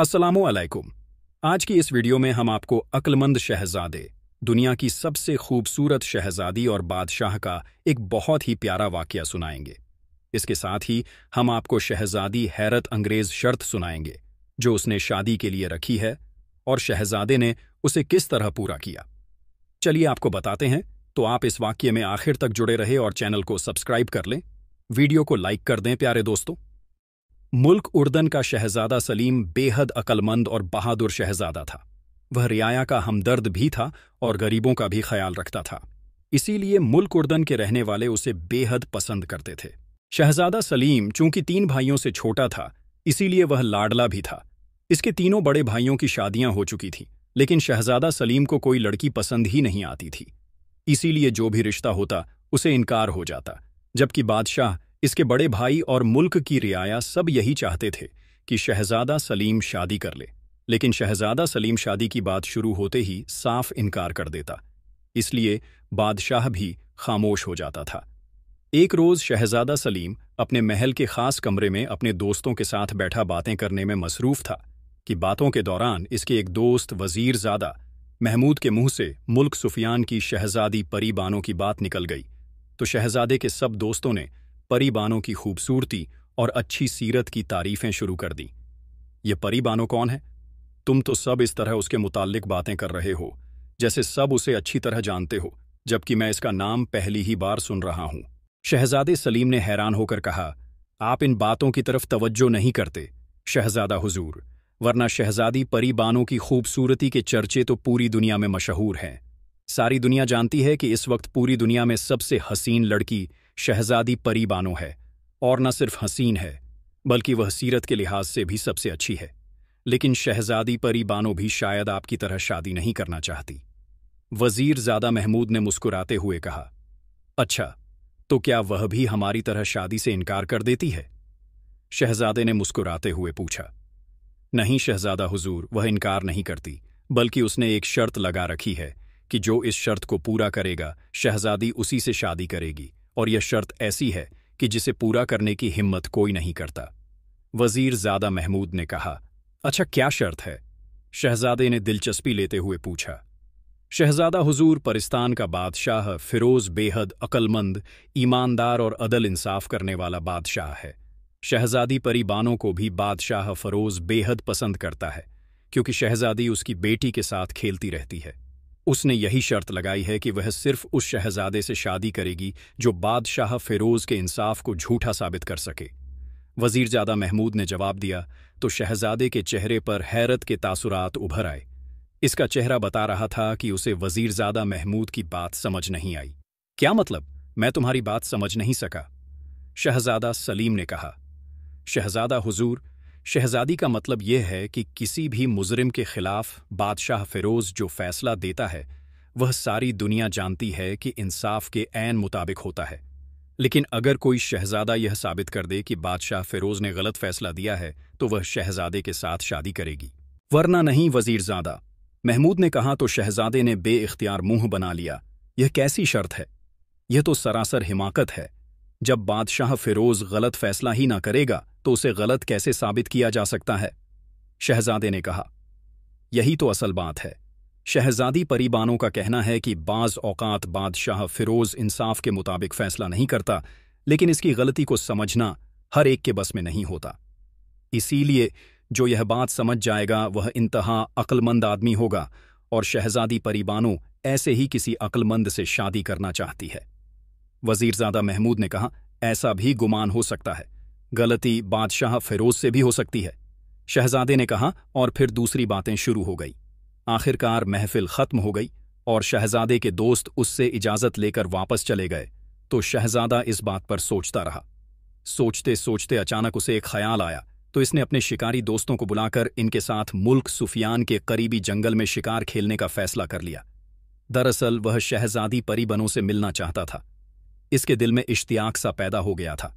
अस्सलामु अलैकुम। आज की इस वीडियो में हम आपको अक्लमंद शहजादे, दुनिया की सबसे खूबसूरत शहजादी और बादशाह का एक बहुत ही प्यारा वाकया सुनाएंगे। इसके साथ ही हम आपको शहजादी हैरत अंग्रेज शर्त सुनाएंगे जो उसने शादी के लिए रखी है और शहजादे ने उसे किस तरह पूरा किया। चलिए आपको बताते हैं, तो आप इस वाकये में आखिर तक जुड़े रहे और चैनल को सब्सक्राइब कर लें। वीडियो को लाइक कर दें प्यारे दोस्तों। मुल्क उर्दन का शहजादा सलीम बेहद अक्लमंद और बहादुर शहजादा था। वह रियाया का हमदर्द भी था और गरीबों का भी ख्याल रखता था। इसीलिए मुल्क उर्दन के रहने वाले उसे बेहद पसंद करते थे। शहजादा सलीम चूंकि 3 भाइयों से छोटा था, इसीलिए वह लाडला भी था। इसके तीनों बड़े भाइयों की शादियां हो चुकी थीं, लेकिन शहजादा सलीम को कोई लड़की पसंद ही नहीं आती थी। इसीलिए जो भी रिश्ता होता उसे इनकार हो जाता, जबकि बादशाह, इसके बड़े भाई और मुल्क की रियाया सब यही चाहते थे कि शहजादा सलीम शादी कर ले। लेकिन शहजादा सलीम शादी की बात शुरू होते ही साफ इनकार कर देता, इसलिए बादशाह भी खामोश हो जाता था। एक रोज़ शहजादा सलीम अपने महल के खास कमरे में अपने दोस्तों के साथ बैठा बातें करने में मसरूफ था कि बातों के दौरान इसके एक दोस्त वजीरजादा महमूद के मुंह से मुल्क सुफियान की शहजादी परी बानो की बात निकल गई। तो शहजादे के सब दोस्तों ने परी बानो की खूबसूरती और अच्छी सीरत की तारीफें शुरू कर दी। ये परी बानो कौन है? तुम तो सब इस तरह उसके मुताल्लिक बातें कर रहे हो जैसे सब उसे अच्छी तरह जानते हो, जबकि मैं इसका नाम पहली ही बार सुन रहा हूं। शहजादे सलीम ने हैरान होकर कहा, आप इन बातों की तरफ तवज्जो नहीं करते शहजादा हुजूर, वरना शहजादी परी बानो की खूबसूरती के चर्चे तो पूरी दुनिया में मशहूर हैं। सारी दुनिया जानती है कि इस वक्त पूरी दुनिया में सबसे हसीन लड़की शहजादी परी बानो है, और न सिर्फ हसीन है बल्कि वह सीरत के लिहाज से भी सबसे अच्छी है। लेकिन शहजादी परी बानो भी शायद आपकी तरह शादी नहीं करना चाहती। वजीरजादा महमूद ने मुस्कुराते हुए कहा, अच्छा, तो क्या वह भी हमारी तरह शादी से इनकार कर देती है? शहजादे ने मुस्कुराते हुए पूछा। नहीं शहजादा हुजूर, वह इनकार नहीं करती, बल्कि उसने एक शर्त लगा रखी है कि जो इस शर्त को पूरा करेगा शहजादी उसी से शादी करेगी, और यह शर्त ऐसी है कि जिसे पूरा करने की हिम्मत कोई नहीं करता। वजीरजादा महमूद ने कहा, अच्छा क्या शर्त है? शहजादे ने दिलचस्पी लेते हुए पूछा। शहजादा हुजूर, परिस्तान का बादशाह फिरोज बेहद अक्लमंद, ईमानदार और अदल इंसाफ करने वाला बादशाह है। शहजादी परी बानो को भी बादशाह फरोज बेहद पसंद करता है, क्योंकि शहजादी उसकी बेटी के साथ खेलती रहती है। उसने यही शर्त लगाई है कि वह सिर्फ उस शहजादे से शादी करेगी जो बादशाह फिरोज के इंसाफ को झूठा साबित कर सके। वजीरजादा महमूद ने जवाब दिया तो शहजादे के चेहरे पर हैरत के तासुरात उभर आए। इसका चेहरा बता रहा था कि उसे वजीरजादा महमूद की बात समझ नहीं आई। क्या मतलब? मैं तुम्हारी बात समझ नहीं सका, शहजादा सलीम ने कहा। शहजादा हुजूर, शहजादी का मतलब यह है कि किसी भी मुजरिम के खिलाफ बादशाह फिरोज जो फैसला देता है वह सारी दुनिया जानती है कि इंसाफ के ऐन मुताबिक होता है। लेकिन अगर कोई शहजादा यह साबित कर दे कि बादशाह फिरोज ने गलत फैसला दिया है तो वह शहजादे के साथ शादी करेगी, वरना नहीं। वजीरजादा महमूद ने कहा तो शहजादे ने बेइख्तियार मुंह बना लिया। यह कैसी शर्त है? यह तो सरासर हिमाकत है। जब बादशाह फिरोज गलत फैसला ही ना करेगा तो उसे गलत कैसे साबित किया जा सकता है? शहजादे ने कहा, यही तो असल बात है। शहजादी परी बानो का कहना है कि बाज़ औकात बादशाह फिरोज इंसाफ के मुताबिक फैसला नहीं करता, लेकिन इसकी गलती को समझना हर एक के बस में नहीं होता। इसीलिए जो यह बात समझ जाएगा वह इंतहा अक्लमंद आदमी होगा, और शहजादी परी बानो ऐसे ही किसी अक्लमंद से शादी करना चाहती है। वजीरजादा महमूद ने कहा, ऐसा भी गुमान हो सकता है, गलती बादशाह फिरोज से भी हो सकती है। शहजादे ने कहा, और फिर दूसरी बातें शुरू हो गई। आखिरकार महफिल खत्म हो गई और शहजादे के दोस्त उससे इजाजत लेकर वापस चले गए। तो शहजादा इस बात पर सोचता रहा। सोचते सोचते अचानक उसे एक ख्याल आया, तो इसने अपने शिकारी दोस्तों को बुलाकर इनके साथ मुल्क सुफियान के करीबी जंगल में शिकार खेलने का फैसला कर लिया। दरअसल वह शहजादी परी बानो से मिलना चाहता था। इसके दिल में इश्तियाक सा पैदा हो गया था।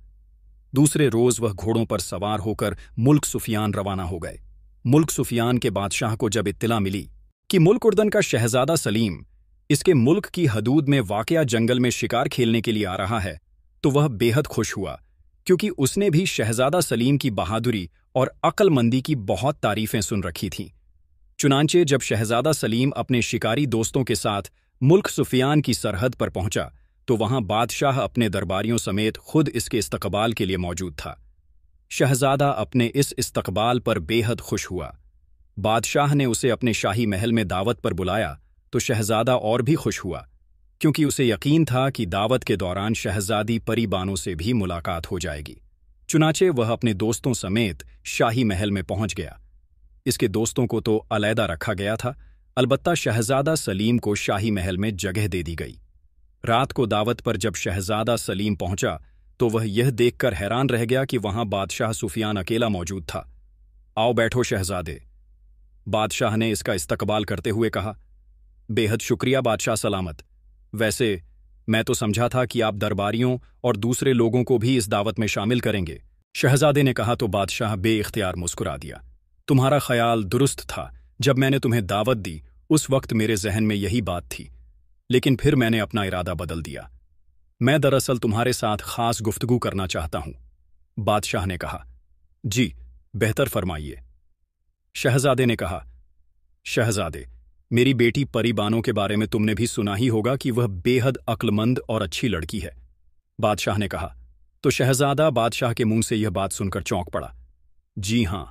दूसरे रोज वह घोड़ों पर सवार होकर मुल्क सुफियान रवाना हो गए। मुल्क सुफियान के बादशाह को जब इत्तला मिली कि मुल्क उर्दन का शहजादा सलीम इसके मुल्क की हदूद में वाक़या जंगल में शिकार खेलने के लिए आ रहा है, तो वह बेहद खुश हुआ। क्योंकि उसने भी शहजादा सलीम की बहादुरी और अक्लमंदी की बहुत तारीफें सुन रखी थीं। चुनांचे जब शहजादा सलीम अपने शिकारी दोस्तों के साथ मुल्क सुफियान की सरहद पर पहुंचा तो वहां बादशाह अपने दरबारियों समेत खुद इसके इस्तकबाल के लिए मौजूद था। शहजादा अपने इस इस्तकबाल पर बेहद खुश हुआ। बादशाह ने उसे अपने शाही महल में दावत पर बुलाया तो शहजादा और भी खुश हुआ, क्योंकि उसे यकीन था कि दावत के दौरान शहजादी परी बानों से भी मुलाकात हो जाएगी। चुनाचे वह अपने दोस्तों समेत शाही महल में पहुंच गया। इसके दोस्तों को तो अलैदा रखा गया था, अलबत्ता शहजादा सलीम को शाही महल में जगह दे दी गई। रात को दावत पर जब शहजादा सलीम पहुंचा तो वह यह देखकर हैरान रह गया कि वहां बादशाह सुफियान अकेला मौजूद था। आओ बैठो शहजादे, बादशाह ने इसका इस्तकबाल करते हुए कहा। बेहद शुक्रिया बादशाह सलामत। वैसे मैं तो समझा था कि आप दरबारियों और दूसरे लोगों को भी इस दावत में शामिल करेंगे, शहजादे ने कहा तो बादशाह बेइख्तियार मुस्कुरा दिया। तुम्हारा ख्याल दुरुस्त था। जब मैंने तुम्हें दावत दी उस वक्त मेरे जहन में यही बात थी, लेकिन फिर मैंने अपना इरादा बदल दिया। मैं दरअसल तुम्हारे साथ खास गुफ्तगू करना चाहता हूं, बादशाह ने कहा। जी, बेहतर फरमाइए, शहजादे ने कहा। शहजादे, मेरी बेटी परी बानो के बारे में तुमने भी सुना ही होगा कि वह बेहद अक्लमंद और अच्छी लड़की है, बादशाह ने कहा। तो शहजादा बादशाह के मुंह से यह बात सुनकर चौंक पड़ा। जी हां,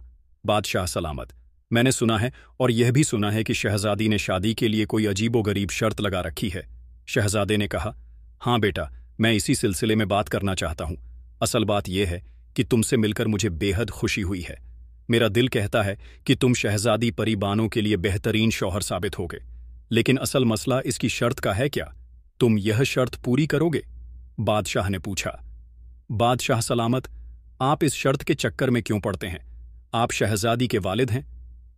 बादशाह सलामत, मैंने सुना है और यह भी सुना है कि शहजादी ने शादी के लिए कोई अजीबोगरीब शर्त लगा रखी है, शहजादे ने कहा। हाँ बेटा, मैं इसी सिलसिले में बात करना चाहता हूं। असल बात यह है कि तुमसे मिलकर मुझे बेहद खुशी हुई है। मेरा दिल कहता है कि तुम शहजादी परी बानो के लिए बेहतरीन शौहर साबित होगे, लेकिन असल मसला इसकी शर्त का है क्या? तुम यह शर्त पूरी करोगे? बादशाह ने पूछा। बादशाह सलामत, आप इस शर्त के चक्कर में क्यों पड़ते हैं? आप शहजादी के वालिद हैं,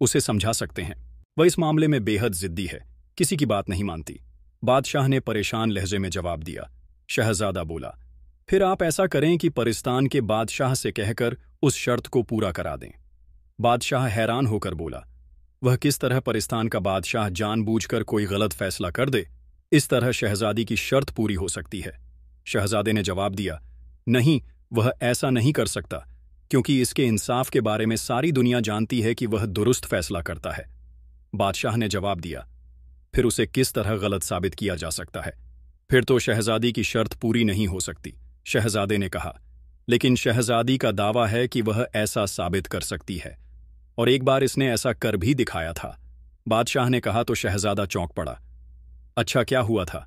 उसे समझा सकते हैं। वह इस मामले में बेहद जिद्दी है, किसी की बात नहीं मानती, बादशाह ने परेशान लहजे में जवाब दिया। शहजादा बोला, फिर आप ऐसा करें कि परिस्तान के बादशाह से कहकर उस शर्त को पूरा करा दें। बादशाह हैरान होकर बोला, वह किस तरह परिस्तान का बादशाह जानबूझकर कोई गलत फैसला कर दे? इस तरह शहजादी की शर्त पूरी हो सकती है। शहजादे ने जवाब दिया, नहीं, वह ऐसा नहीं कर सकता, क्योंकि इसके इंसाफ के बारे में सारी दुनिया जानती है कि वह दुरुस्त फैसला करता है। बादशाह ने जवाब दिया, फिर उसे किस तरह गलत साबित किया जा सकता है? फिर तो शहजादी की शर्त पूरी नहीं हो सकती, शहजादे ने कहा। लेकिन शहजादी का दावा है कि वह ऐसा साबित कर सकती है, और एक बार इसने ऐसा कर भी दिखाया था, बादशाह ने कहा तो शहजादा चौंक पड़ा। अच्छा, क्या हुआ था?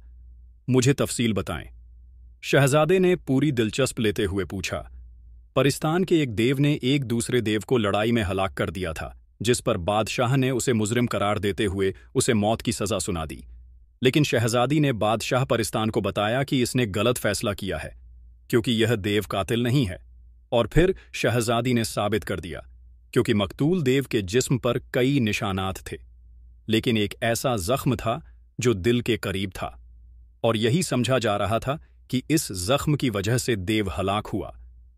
मुझे तफसील बताएं, शहजादे ने पूरी दिलचस्प लेते हुए पूछा। परिस्तान के एक देव ने एक दूसरे देव को लड़ाई में हलाक कर दिया था, जिस पर बादशाह ने उसे मुजरिम करार देते हुए उसे मौत की सजा सुना दी। लेकिन शहजादी ने बादशाह परिस्तान को बताया कि इसने गलत फैसला किया है, क्योंकि यह देव कातिल नहीं है। और फिर शहजादी ने साबित कर दिया, क्योंकि मकतूल देव के जिस्म पर कई निशानात थे, लेकिन एक ऐसा जख्म था जो दिल के करीब था, और यही समझा जा रहा था कि इस जख्म की वजह से देव हलाक हुआ।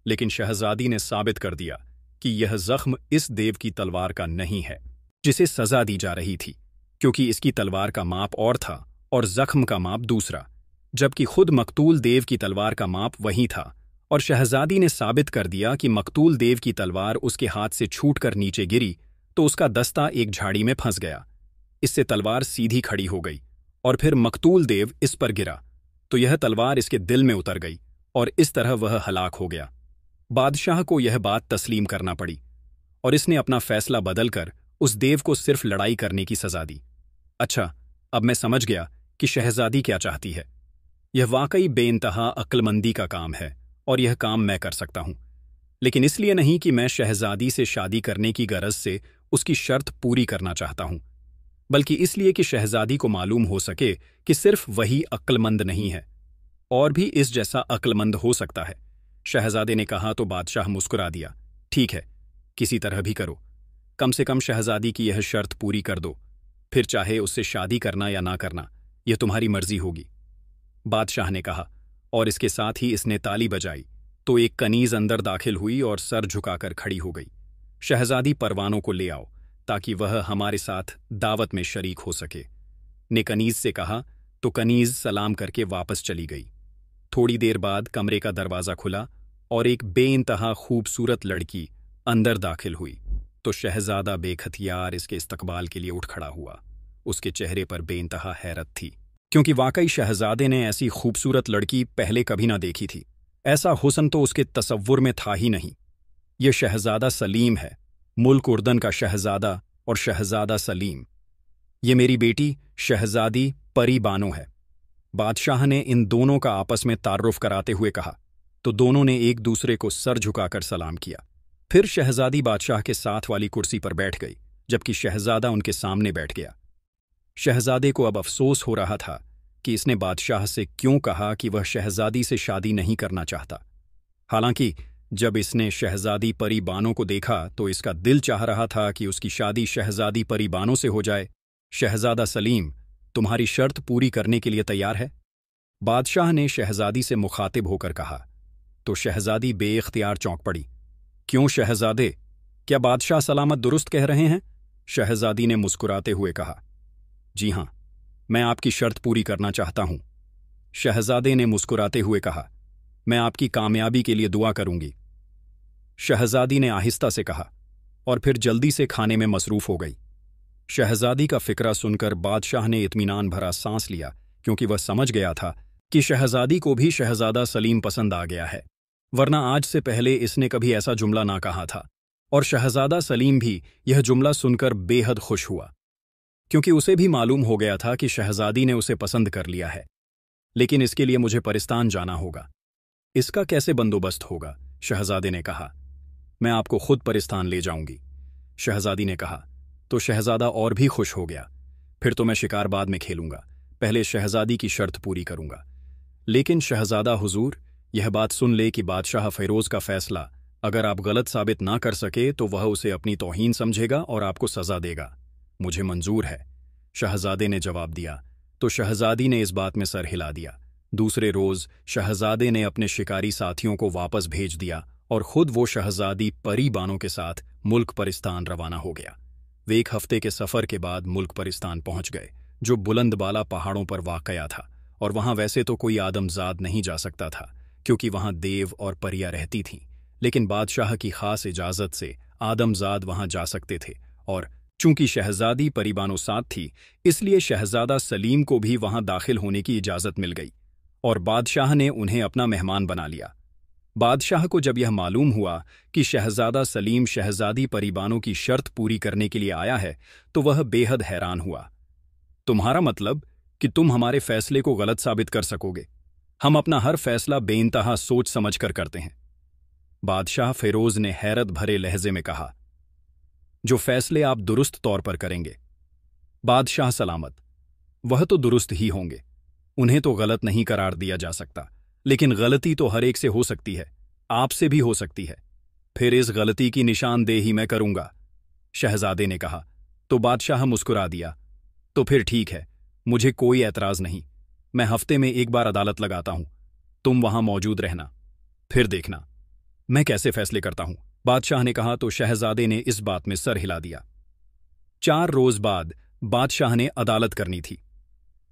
लेकिन शहजादी ने साबित कर दिया कि यह जख्म इस देव की तलवार का नहीं है जिसे सजा दी जा रही थी, क्योंकि इसकी तलवार का माप और था और जख्म का माप दूसरा, जबकि खुद मकतूल देव की तलवार का माप वही था। और शहजादी ने साबित कर दिया कि मकतूल देव की तलवार उसके हाथ से छूटकर नीचे गिरी तो उसका दस्ता एक झाड़ी में फंस गया। इससे तलवार सीधी खड़ी हो गई, और फिर मकतूल देव इस पर गिरा तो यह तलवार इसके दिल में उतर गई, और इस तरह वह हलाक हो गया। बादशाह को यह बात तस्लीम करना पड़ी, और इसने अपना फैसला बदलकर उस देव को सिर्फ लड़ाई करने की सजा दी। अच्छा, अब मैं समझ गया कि शहजादी क्या चाहती है। यह वाकई बेइंतहा अक्लमंदी का काम है, और यह काम मैं कर सकता हूं, लेकिन इसलिए नहीं कि मैं शहजादी से शादी करने की गरज से उसकी शर्त पूरी करना चाहता हूं, बल्कि इसलिए कि शहजादी को मालूम हो सके कि सिर्फ वही अक्लमंद नहीं है, और भी इस जैसा अक्लमंद हो सकता है। शहजादे ने कहा तो बादशाह मुस्कुरा दिया। ठीक है, किसी तरह भी करो, कम से कम शहजादी की यह शर्त पूरी कर दो, फिर चाहे उससे शादी करना या ना करना, यह तुम्हारी मर्जी होगी, बादशाह ने कहा। और इसके साथ ही इसने ताली बजाई तो एक कनीज अंदर दाखिल हुई और सर झुकाकर खड़ी हो गई। शहजादी परवानों को ले आओ ताकि वह हमारे साथ दावत में शरीक हो सके, ने कनीज से कहा तो कनीज सलाम करके वापस चली गई। थोड़ी देर बाद कमरे का दरवाज़ा खुला और एक बेइंतहा खूबसूरत लड़की अंदर दाखिल हुई तो शहजादा बेखतियार इसके इस्तकबाल के लिए उठ खड़ा हुआ। उसके चेहरे पर बेइंतहा हैरत थी, क्योंकि वाकई शहजादे ने ऐसी खूबसूरत लड़की पहले कभी ना देखी थी। ऐसा हुस्न तो उसके तसव्वुर में था ही नहीं। यह शहजादा सलीम है, मुल्क उर्दन का शहजादा और शहजादा सलीम। ये मेरी बेटी शहजादी परी बानो है। बादशाह ने इन दोनों का आपस में तारुफ कराते हुए कहा तो दोनों ने एक दूसरे को सर झुकाकर सलाम किया। फिर शहजादी बादशाह के साथ वाली कुर्सी पर बैठ गई, जबकि शहजादा उनके सामने बैठ गया। शहजादे को अब अफसोस हो रहा था कि इसने बादशाह से क्यों कहा कि वह शहजादी से शादी नहीं करना चाहता। हालांकि जब इसने शहजादी परी बानो को देखा तो इसका दिल चाह रहा था कि उसकी शादी शहजादी परी बानो से हो जाए। शहजादा सलीम, तुम्हारी शर्त पूरी करने के लिए तैयार है? बादशाह ने शहजादी से मुखातिब होकर कहा तो शहजादी बेइख्तियार चौंक पड़ी। क्यों शहजादे, क्या बादशाह सलामत दुरुस्त कह रहे हैं? शहजादी ने मुस्कुराते हुए कहा, जी हां, मैं आपकी शर्त पूरी करना चाहता हूं। शहजादे ने मुस्कुराते हुए कहा, मैं आपकी कामयाबी के लिए दुआ करूंगी। शहजादी ने आहिस्ता से कहा और फिर जल्दी से खाने में मसरूफ हो गई। शहजादी का फिक्रा सुनकर बादशाह ने इत्मीनान भरा सांस लिया, क्योंकि वह समझ गया था कि शहजादी को भी शहजादा सलीम पसंद आ गया है, वरना आज से पहले इसने कभी ऐसा जुमला ना कहा था। और शहजादा सलीम भी यह जुमला सुनकर बेहद खुश हुआ, क्योंकि उसे भी मालूम हो गया था कि शहजादी ने उसे पसंद कर लिया है। लेकिन इसके लिए मुझे परिस्तान जाना होगा। इसका कैसे बंदोबस्त होगा? शहजादे ने कहा, मैं आपको खुद परिस्तान ले जाऊंगी। शहजादी ने कहा तो शहजादा और भी खुश हो गया। फिर तो मैं शिकार बाद में खेलूंगा, पहले शहजादी की शर्त पूरी करूंगा। लेकिन शहजादा हुजूर, यह बात सुन ले कि बादशाह फ़िरोज़ का फैसला अगर आप गलत साबित ना कर सके तो वह उसे अपनी तौहीन समझेगा और आपको सज़ा देगा। मुझे मंजूर है, शहजादे ने जवाब दिया। तो शहजादी ने इस बात में सर हिला दिया। दूसरे रोज़ शहजादे ने अपने शिकारी साथियों को वापस भेज दिया और खुद वो शहजादी परी बानो के साथ मुल्क परिस्तान रवाना हो गया। वे 1 हफ्ते के सफ़र के बाद मुल्क परिस्तान पहुंच गए, जो बुलंदबाला पहाड़ों पर वाक़या था। और वहां वैसे तो कोई आदमजाद नहीं जा सकता था, क्योंकि वहां देव और परियां रहती थीं। लेकिन बादशाह की खास इजाज़त से आदमजाद वहां जा सकते थे। और चूंकि शहजादी परी बानो साथ थी, इसलिए शहजादा सलीम को भी वहां दाखिल होने की इजाज़त मिल गई और बादशाह ने उन्हें अपना मेहमान बना लिया। बादशाह को जब यह मालूम हुआ कि शहजादा सलीम शहजादी परी बानो की शर्त पूरी करने के लिए आया है, तो वह बेहद हैरान हुआ। तुम्हारा मतलब कि तुम हमारे फैसले को गलत साबित कर सकोगे? हम अपना हर फैसला बेइंतहा सोच समझ कर करते हैं। बादशाह फ़िरोज़ ने हैरत भरे लहजे में कहा, जो फैसले आप दुरुस्त तौर पर करेंगे बादशाह सलामत, वह तो दुरुस्त ही होंगे, उन्हें तो गलत नहीं करार दिया जा सकता। लेकिन गलती तो हर एक से हो सकती है, आपसे भी हो सकती है। फिर इस गलती की निशानदेही मैं करूंगा, शहजादे ने कहा। तो बादशाह मुस्कुरा दिया, तो फिर ठीक है, मुझे कोई एतराज नहीं। मैं हफ्ते में 1 बार अदालत लगाता हूं, तुम वहां मौजूद रहना, फिर देखना मैं कैसे फैसले करता हूं, बादशाह ने कहा। तो शहजादे ने इस बात में सर हिला दिया। 4 रोज बाद बादशाह ने अदालत करनी थी।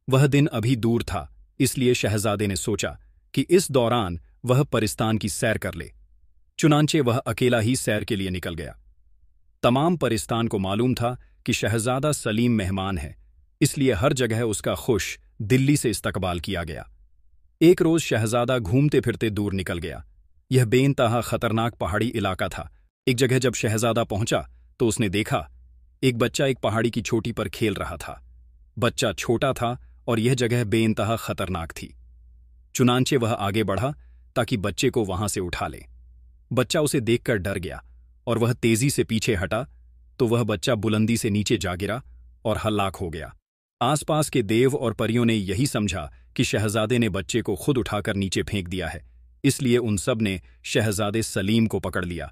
वह दिन अभी दूर था, इसलिए शहजादे ने सोचा कि इस दौरान वह परिस्तान की सैर कर ले। चुनांचे वह अकेला ही सैर के लिए निकल गया। तमाम परिस्तान को मालूम था कि शहजादा सलीम मेहमान है, इसलिए हर जगह उसका खुश दिल्ली से इस्तकबाल किया गया। एक रोज शहजादा घूमते फिरते दूर निकल गया। यह बेइंतहा खतरनाक पहाड़ी इलाका था। एक जगह जब शहजादा पहुंचा तो उसने देखा एक बच्चा एक पहाड़ी की चोटी पर खेल रहा था। बच्चा छोटा था और यह जगह बेइंतहा खतरनाक थी। चुनांचे वह आगे बढ़ा ताकि बच्चे को वहां से उठा ले। बच्चा उसे देखकर डर गया और वह तेजी से पीछे हटा तो वह बच्चा बुलंदी से नीचे जा गिरा और हलाक हो गया। आसपास के देव और परियों ने यही समझा कि शहजादे ने बच्चे को खुद उठाकर नीचे फेंक दिया है, इसलिए उन सब ने शहजादे सलीम को पकड़ लिया।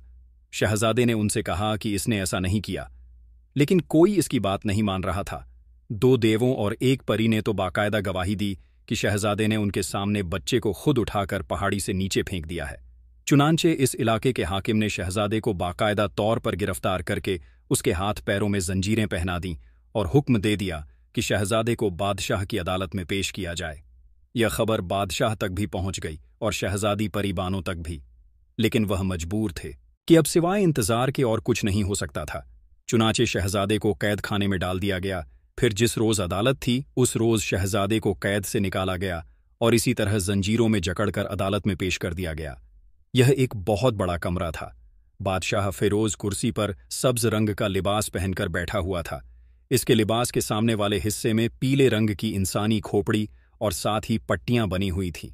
शहजादे ने उनसे कहा कि इसने ऐसा नहीं किया, लेकिन कोई इसकी बात नहीं मान रहा था। 2 देवों और 1 परी ने तो बाकायदा गवाही दी कि शहजादे ने उनके सामने बच्चे को खुद उठाकर पहाड़ी से नीचे फेंक दिया है। चुनांचे इस इलाके के हाकिम ने शहजादे को बाकायदा तौर पर गिरफ्तार करके उसके हाथ पैरों में जंजीरें पहना दीं और हुक्म दे दिया कि शहजादे को बादशाह की अदालत में पेश किया जाए। यह खबर बादशाह तक भी पहुंच गई और शहजादी परी बानो तक भी। लेकिन वह मजबूर थे कि अब सिवाय इंतजार के और कुछ नहीं हो सकता था। चुनाचे शहजादे को कैद खाने में डाल दिया गया। फिर जिस रोज अदालत थी उस रोज शहजादे को कैद से निकाला गया और इसी तरह जंजीरों में जकड़कर अदालत में पेश कर दिया गया। यह एक बहुत बड़ा कमरा था। बादशाह फिरोज कुर्सी पर सब्ज रंग का लिबास पहनकर बैठा हुआ था। इसके लिबास के सामने वाले हिस्से में पीले रंग की इंसानी खोपड़ी और साथ ही पट्टियां बनी हुई थीं।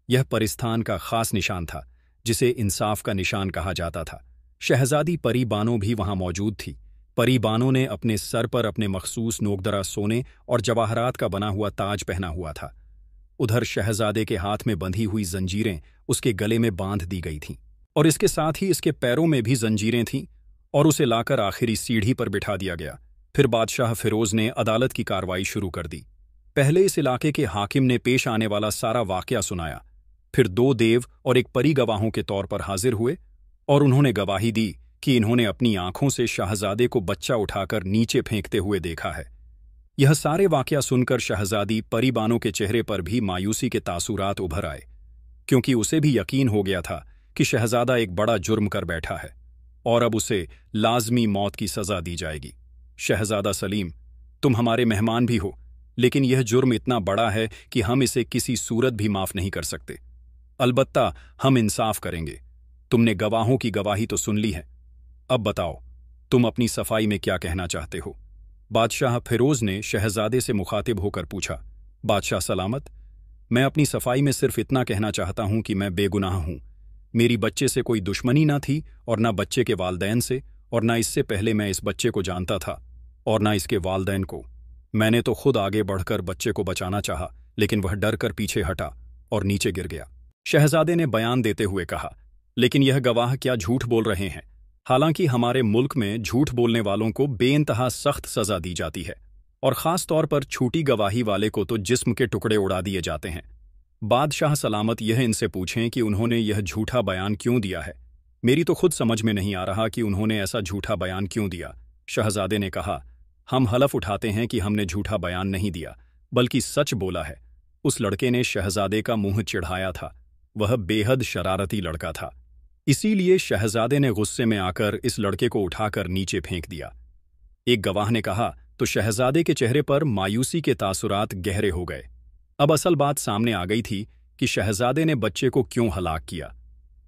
यह परिस्थान का खास निशान था, जिसे इंसाफ का निशान कहा जाता था। शहजादी परी बानो भी वहां मौजूद थी। परी बानो ने अपने सर पर अपने मखसूस नोकदरा सोने और जवाहरात का बना हुआ ताज पहना हुआ था। उधर शहजादे के हाथ में बंधी हुई जंजीरें उसके गले में बांध दी गई थीं और इसके साथ ही इसके पैरों में भी जंजीरें थीं और उसे लाकर आखिरी सीढ़ी पर बिठा दिया गया। फिर बादशाह फिरोज ने अदालत की कार्रवाई शुरू कर दी। पहले इस इलाके के हाकिम ने पेश आने वाला सारा वाकया सुनाया। फिर 2 देव और एक परी गवाहों के तौर पर हाजिर हुए और उन्होंने गवाही दी कि इन्होंने अपनी आंखों से शहजादे को बच्चा उठाकर नीचे फेंकते हुए देखा है। यह सारे वाकया सुनकर शहजादी परी बानो के चेहरे पर भी मायूसी के तासुरात उभर आए, क्योंकि उसे भी यकीन हो गया था कि शहजादा एक बड़ा जुर्म कर बैठा है और अब उसे लाजमी मौत की सजा दी जाएगी। शहजादा सलीम, तुम हमारे मेहमान भी हो, लेकिन यह जुर्म इतना बड़ा है कि हम इसे किसी सूरत भी माफ नहीं कर सकते। अलबत्ता हम इंसाफ करेंगे। तुमने गवाहों की गवाही तो सुन ली है, अब बताओ तुम अपनी सफाई में क्या कहना चाहते हो। बादशाह फिरोज ने शहजादे से मुखातिब होकर पूछा। बादशाह सलामत, मैं अपनी सफाई में सिर्फ इतना कहना चाहता हूं कि मैं बेगुनाह हूं। मेरी बच्चे से कोई दुश्मनी ना थी और ना बच्चे के वालदैन से, और ना इससे पहले मैं इस बच्चे को जानता था और ना इसके वालदैन को। मैंने तो खुद आगे बढ़कर बच्चे को बचाना चाहा, लेकिन वह डर कर पीछे हटा और नीचे गिर गया। शहजादे ने बयान देते हुए कहा, लेकिन यह गवाह क्या झूठ बोल रहे हैं? हालांकि हमारे मुल्क में झूठ बोलने वालों को बेइंतहा सख्त सजा दी जाती है और ख़ास तौर पर छूटी गवाही वाले को तो जिस्म के टुकड़े उड़ा दिए जाते हैं। बादशाह सलामत यह इनसे पूछें कि उन्होंने यह झूठा बयान क्यों दिया है। मेरी तो खुद समझ में नहीं आ रहा कि उन्होंने ऐसा झूठा बयान क्यों दिया। शहजादे ने कहा, हम हलफ उठाते हैं कि हमने झूठा बयान नहीं दिया, बल्कि सच बोला है। उस लड़के ने शहजादे का मुंह चिढ़ाया था। वह बेहद शरारती लड़का था, इसीलिए शहजादे ने गुस्से में आकर इस लड़के को उठाकर नीचे फेंक दिया। एक गवाह ने कहा तो शहजादे के चेहरे पर मायूसी के तासुरात गहरे हो गए। अब असल बात सामने आ गई थी कि शहजादे ने बच्चे को क्यों हलाक किया।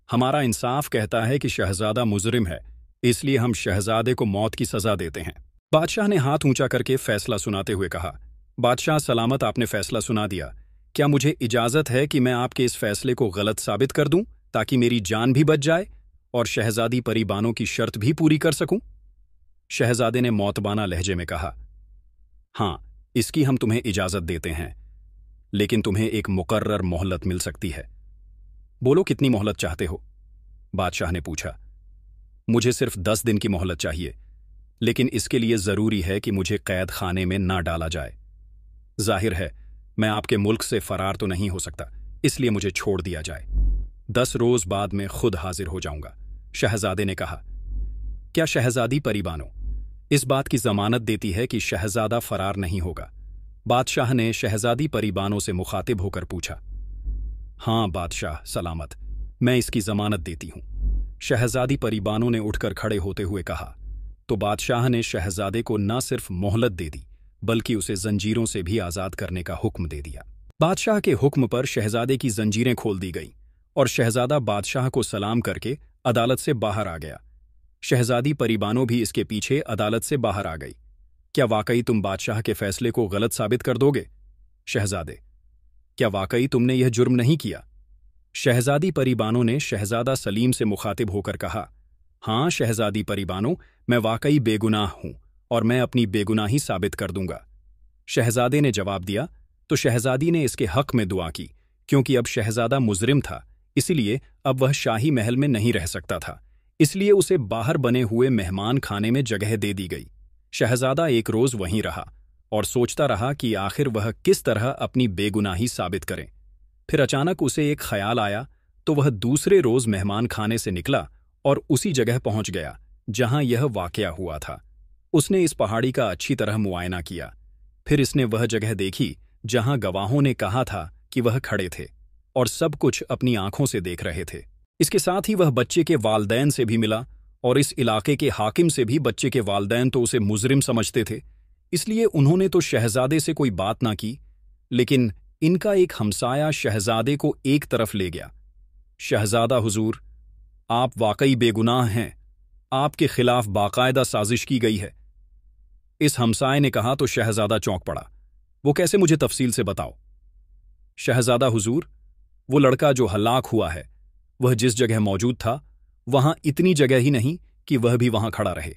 हमारा इंसाफ कहता है कि शहजादा मुजरिम है, इसलिए हम शहजादे को मौत की सजा देते हैं। बादशाह ने हाथ ऊंचा करके फैसला सुनाते हुए कहा, बादशाह सलामत, आपने फैसला सुना दिया। क्या मुझे इजाजत है कि मैं आपके इस फैसले को गलत साबित कर दूं, ताकि मेरी जान भी बच जाए और शहजादी परी बानो की शर्त भी पूरी कर सकूं? शहजादे ने मौतबाना लहजे में कहा, हां, इसकी हम तुम्हें इजाजत देते हैं, लेकिन तुम्हें एक मुकर्रर मोहलत मिल सकती है। बोलो, कितनी मोहलत चाहते हो? बादशाह ने पूछा। मुझे सिर्फ 10 दिन की मोहलत चाहिए, लेकिन इसके लिए जरूरी है कि मुझे कैद खाने में ना डाला जाए। जाहिर है मैं आपके मुल्क से फरार तो नहीं हो सकता, इसलिए मुझे छोड़ दिया जाए। 10 रोज बाद मैं खुद हाजिर हो जाऊंगा। शहजादे ने कहा, क्या शहजादी परी बानो इस बात की जमानत देती है कि शहजादा फरार नहीं होगा? बादशाह ने शहजादी परी बानो से मुखातिब होकर पूछा। हां बादशाह सलामत, मैं इसकी जमानत देती हूं। शहजादी परी बानो ने उठकर खड़े होते हुए कहा। तो बादशाह ने शहजादे को न सिर्फ मोहलत दे दी, बल्कि उसे जंजीरों से भी आजाद करने का हुक्म दे दिया। बादशाह के हुक्म पर शहजादे की जंजीरें खोल दी गईं और शहजादा बादशाह को सलाम करके अदालत से बाहर आ गया। शहजादी परी बानो भी इसके पीछे अदालत से बाहर आ गई। क्या वाकई तुम बादशाह के फैसले को गलत साबित कर दोगे? शहजादे, क्या वाकई तुमने यह जुर्म नहीं किया? शहजादी परी बानो ने शहजादा सलीम से मुखातिब होकर कहा, हां शहजादी परी बानो, मैं वाकई बेगुनाह हूं और मैं अपनी बेगुनाही साबित कर दूंगा। शहजादे ने जवाब दिया तो शहजादी ने इसके हक में दुआ की, क्योंकि अब शहजादा मुजरिम था, इसलिए अब वह शाही महल में नहीं रह सकता था, इसलिए उसे बाहर बने हुए मेहमान खाने में जगह दे दी गई। शहजादा एक रोज वहीं रहा और सोचता रहा कि आखिर वह किस तरह अपनी बेगुनाही साबित करे। फिर अचानक उसे एक ख्याल आया तो वह दूसरे रोज मेहमान खाने से निकला और उसी जगह पहुंच गया जहां यह वाकया हुआ था। उसने इस पहाड़ी का अच्छी तरह मुआयना किया। फिर इसने वह जगह देखी जहां गवाहों ने कहा था कि वह खड़े थे और सब कुछ अपनी आंखों से देख रहे थे। इसके साथ ही वह बच्चे के वालदैन से भी मिला, और इस इलाके के हाकिम से भी। बच्चे के वालदैन तो उसे मुजरिम समझते थे, इसलिए उन्होंने तो शहजादे से कोई बात ना की, लेकिन इनका एक हमसाया शहजादे को एक तरफ ले गया। शहजादा हुजूर, आप वाकई बेगुनाह हैं, आपके खिलाफ बाकायदा साजिश की गई है। इस हमसाये ने कहा तो शहजादा चौंक पड़ा। वो कैसे, मुझे तफसील से बताओ। शहजादा हुजूर, वो लड़का जो हलाक हुआ है, वह जिस जगह मौजूद था वहां इतनी जगह ही नहीं कि वह भी वहां खड़ा रहे,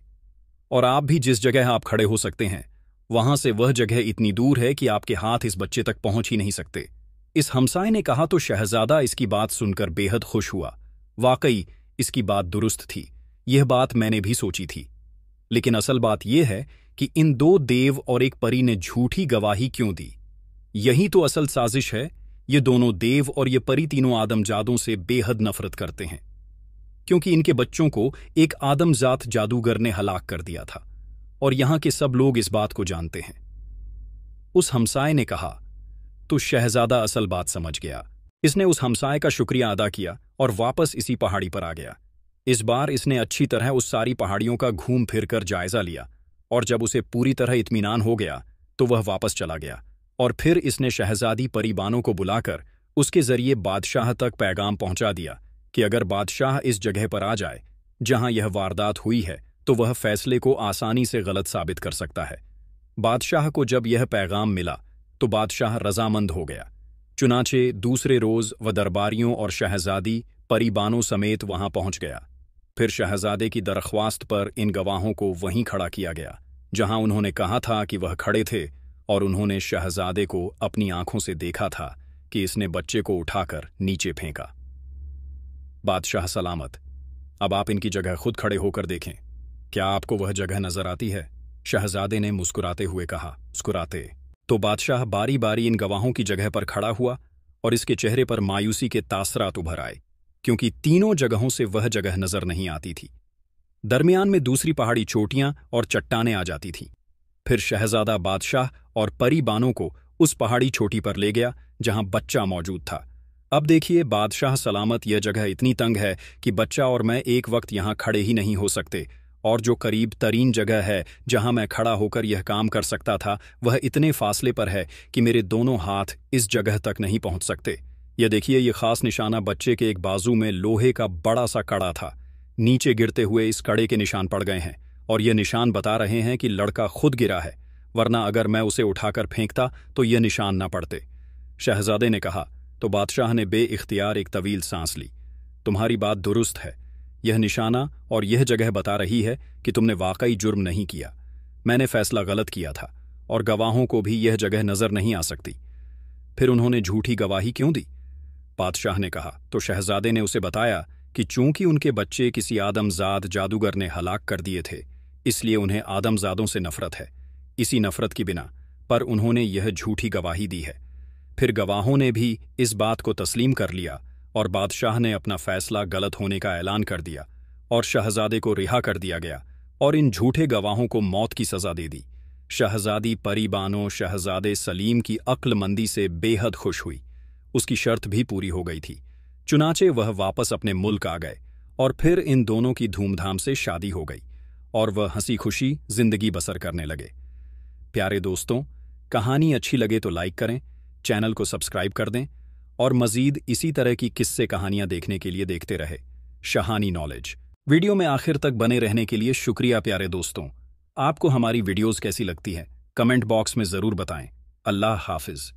और आप भी जिस जगह आप खड़े हो सकते हैं वहां से वह जगह इतनी दूर है कि आपके हाथ इस बच्चे तक पहुंच ही नहीं सकते। इस हमसाये ने कहा तो शहजादा इसकी बात सुनकर बेहद खुश हुआ। वाकई इसकी बात दुरुस्त थी, यह बात मैंने भी सोची थी। लेकिन असल बात यह है कि इन दो देव और एक परी ने झूठी गवाही क्यों दी? यही तो असल साजिश है। ये दोनों देव और ये परी तीनों आदमजादों से बेहद नफरत करते हैं, क्योंकि इनके बच्चों को एक आदमजात जादूगर ने हलाक कर दिया था, और यहां के सब लोग इस बात को जानते हैं। उस हमसाये ने कहा तो शहजादा असल बात समझ गया। इसने उस हमसाये का शुक्रिया अदा किया और वापस इसी पहाड़ी पर आ गया। इस बार इसने अच्छी तरह उस सारी पहाड़ियों का घूम फिर कर जायजा लिया, और जब उसे पूरी तरह इत्मीनान हो गया तो वह वापस चला गया। और फिर इसने शहजादी परीबानों को बुलाकर उसके जरिए बादशाह तक पैगाम पहुंचा दिया कि अगर बादशाह इस जगह पर आ जाए जहां यह वारदात हुई है तो वह फैसले को आसानी से गलत साबित कर सकता है। बादशाह को जब यह पैगाम मिला तो बादशाह रजामंद हो गया। चुनाचे दूसरे रोज वह दरबारियों और शहजादी परीबानों समेत वहां पहुंच गया। फिर शहजादे की दरख्वास्त पर इन गवाहों को वहीं खड़ा किया गया जहां उन्होंने कहा था कि वह खड़े थे, और उन्होंने शहजादे को अपनी आंखों से देखा था कि इसने बच्चे को उठाकर नीचे फेंका। बादशाह सलामत, अब आप इनकी जगह खुद खड़े होकर देखें, क्या आपको वह जगह नजर आती है? शहजादे ने मुस्कुराते हुए कहा। मुस्कुराते तो बादशाह बारी बारी इन गवाहों की जगह पर खड़ा हुआ, और इसके चेहरे पर मायूसी के तासरात उभर आए, क्योंकि तीनों जगहों से वह जगह नजर नहीं आती थी। दरमियान में दूसरी पहाड़ी चोटियां और चट्टानें आ जाती थीं। फिर शहजादा बादशाह और परीबानों को उस पहाड़ी चोटी पर ले गया जहां बच्चा मौजूद था। अब देखिए बादशाह सलामत, यह जगह इतनी तंग है कि बच्चा और मैं एक वक्त यहां खड़े ही नहीं हो सकते, और जो करीब तरीन जगह है जहां मैं खड़ा होकर यह काम कर सकता था वह इतने फासले पर है कि मेरे दोनों हाथ इस जगह तक नहीं पहुंच सकते। यह देखिए, यह खास निशाना बच्चे के एक बाजू में लोहे का बड़ा सा कड़ा था। नीचे गिरते हुए इस कड़े के निशान पड़ गए हैं, और यह निशान बता रहे हैं कि लड़का खुद गिरा है, वरना अगर मैं उसे उठाकर फेंकता तो यह निशान न पड़ते। शहजादे ने कहा तो बादशाह ने बेइख्तियार एक तवील सांस ली। तुम्हारी बात दुरुस्त है, यह निशाना और यह जगह बता रही है कि तुमने वाकई जुर्म नहीं किया। मैंने फैसला गलत किया था, और गवाहों को भी यह जगह नजर नहीं आ सकती। फिर उन्होंने झूठी गवाही क्यों दी? बादशाह ने कहा तो शहजादे ने उसे बताया कि चूंकि उनके बच्चे किसी आदमजाद जादूगर ने हलाक कर दिए थे, इसलिए उन्हें आदमजादों से नफरत है। इसी नफरत की बिना पर उन्होंने यह झूठी गवाही दी है। फिर गवाहों ने भी इस बात को तस्लीम कर लिया, और बादशाह ने अपना फैसला गलत होने का ऐलान कर दिया, और शहजादे को रिहा कर दिया गया, और इन झूठे गवाहों को मौत की सजा दे दी। शहजादी परीबानो शहजादे सलीम की अक्लमंदी से बेहद खुश हुई। उसकी शर्त भी पूरी हो गई थी, चुनाचे वह वापस अपने मुल्क आ गए, और फिर इन दोनों की धूमधाम से शादी हो गई, और वह हंसी खुशी जिंदगी बसर करने लगे। प्यारे दोस्तों, कहानी अच्छी लगे तो लाइक करें, चैनल को सब्सक्राइब कर दें, और मजीद इसी तरह की किस्से कहानियां देखने के लिए देखते रहे शहानी नॉलेज। वीडियो में आखिर तक बने रहने के लिए शुक्रिया। प्यारे दोस्तों, आपको हमारी वीडियोस कैसी लगती है कमेंट बॉक्स में ज़रूर बताएं। अल्लाह हाफिज।